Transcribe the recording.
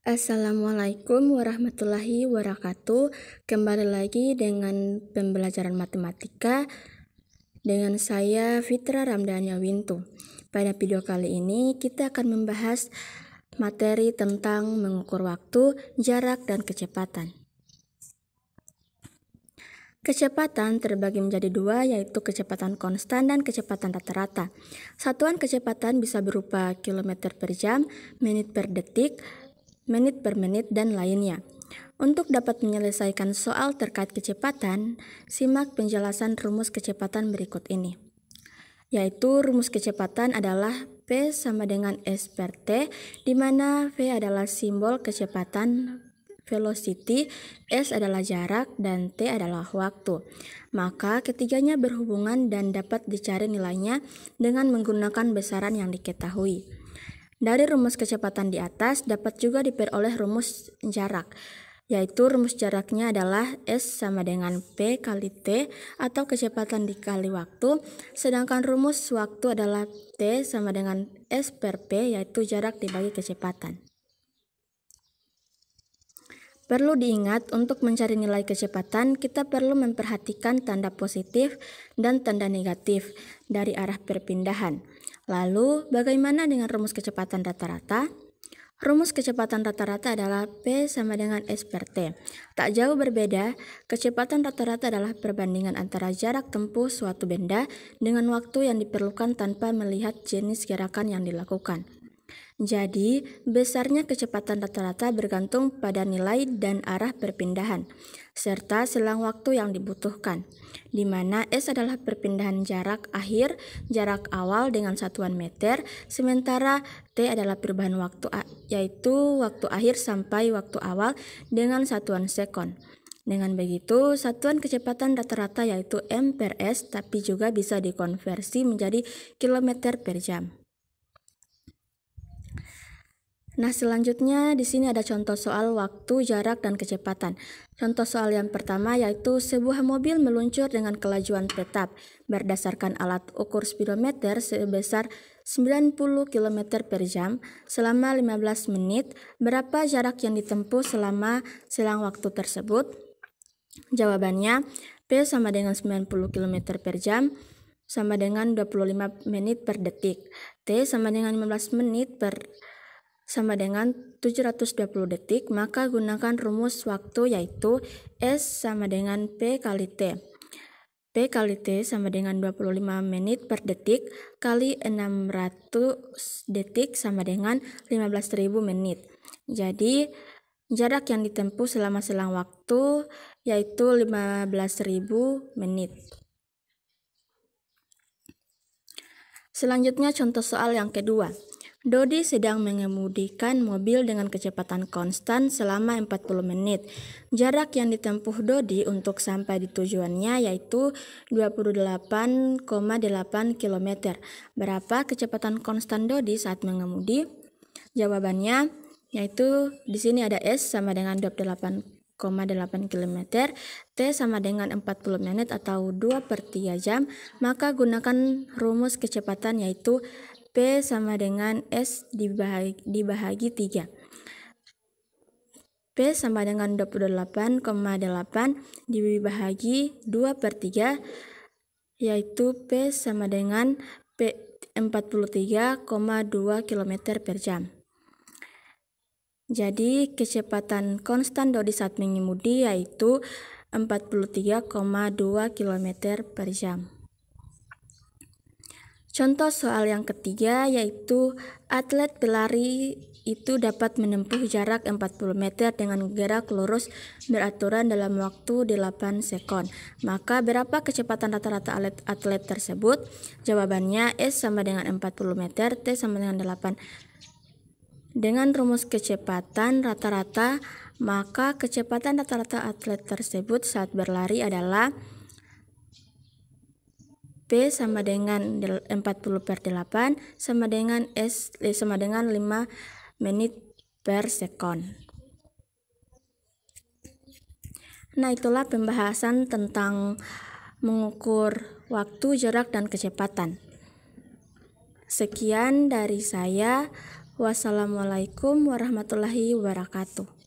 Assalamualaikum warahmatullahi wabarakatuh. Kembali lagi dengan pembelajaran matematika dengan saya Fitra Ramdhania Wintu. Pada video kali ini kita akan membahas materi tentang mengukur waktu, jarak, dan kecepatan. Kecepatan terbagi menjadi dua, yaitu kecepatan konstan dan kecepatan rata-rata. Satuan kecepatan bisa berupa kilometer per jam, menit per detik, menit per menit, dan lainnya. Untuk dapat menyelesaikan soal terkait kecepatan, simak penjelasan rumus kecepatan berikut ini. Yaitu rumus kecepatan adalah P sama dengan S per T, di mana V adalah simbol kecepatan velocity, S adalah jarak, dan T adalah waktu. Maka ketiganya berhubungan dan dapat dicari nilainya dengan menggunakan besaran yang diketahui. Dari rumus kecepatan di atas dapat juga diperoleh rumus jarak, yaitu rumus jaraknya adalah S sama dengan P kali T atau kecepatan dikali waktu, sedangkan rumus waktu adalah T sama dengan S per P, yaitu jarak dibagi kecepatan. Perlu diingat, untuk mencari nilai kecepatan, kita perlu memperhatikan tanda positif dan tanda negatif dari arah perpindahan. Lalu, bagaimana dengan rumus kecepatan rata-rata? Rumus kecepatan rata-rata adalah P sama dengan S per T. Tak jauh berbeda, kecepatan rata-rata adalah perbandingan antara jarak tempuh suatu benda dengan waktu yang diperlukan tanpa melihat jenis gerakan yang dilakukan. Jadi, besarnya kecepatan rata-rata bergantung pada nilai dan arah perpindahan, serta selang waktu yang dibutuhkan, di mana S adalah perpindahan jarak akhir, jarak awal dengan satuan meter, sementara T adalah perubahan waktu, yaitu waktu akhir sampai waktu awal dengan satuan sekon. Dengan begitu, satuan kecepatan rata-rata yaitu M per S, tapi juga bisa dikonversi menjadi kilometer per jam. Nah, selanjutnya di sini ada contoh soal waktu, jarak, dan kecepatan. Contoh soal yang pertama yaitu sebuah mobil meluncur dengan kelajuan tetap berdasarkan alat ukur speedometer sebesar 90 km per jam selama 15 menit. Berapa jarak yang ditempuh selama selang waktu tersebut? Jawabannya, P sama dengan 90 km per jam sama dengan 25 menit per detik. T sama dengan 15 menit sama dengan 720 detik, maka gunakan rumus waktu yaitu S sama dengan P kali T. P kali T sama dengan 25 menit per detik kali 600 detik sama dengan 15.000 menit. Jadi, jarak yang ditempuh selama selang waktu yaitu 15.000 menit. Selanjutnya contoh soal yang kedua. Dodi sedang mengemudikan mobil dengan kecepatan konstan selama 40 menit. Jarak yang ditempuh Dodi untuk sampai di tujuannya yaitu 28,8 km. Berapa kecepatan konstan Dodi saat mengemudi? Jawabannya yaitu di sini ada S sama dengan 28,8 km, T sama dengan 40 menit atau 2/3 jam, maka gunakan rumus kecepatan yaitu P sama dengan S dibahagi 3. P sama dengan 28,8 dibahagi 2/3, yaitu P sama dengan 43,2 km per jam. Jadi kecepatan konstan Dodi saat mengemudi yaitu 43,2 km per jam. Contoh soal yang ketiga yaitu atlet pelari itu dapat menempuh jarak 40 meter dengan gerak lurus beraturan dalam waktu 8 sekon. Maka berapa kecepatan rata-rata atlet tersebut? Jawabannya S sama dengan 40 meter, T sama dengan 8. Dengan rumus kecepatan rata-rata, maka kecepatan rata-rata atlet tersebut saat berlari adalah P sama dengan 40/8 sama dengan S sama dengan 5 menit per sekon. Nah, itulah pembahasan tentang mengukur waktu, jarak, dan kecepatan. Sekian dari saya. Wassalamualaikum warahmatullahi wabarakatuh.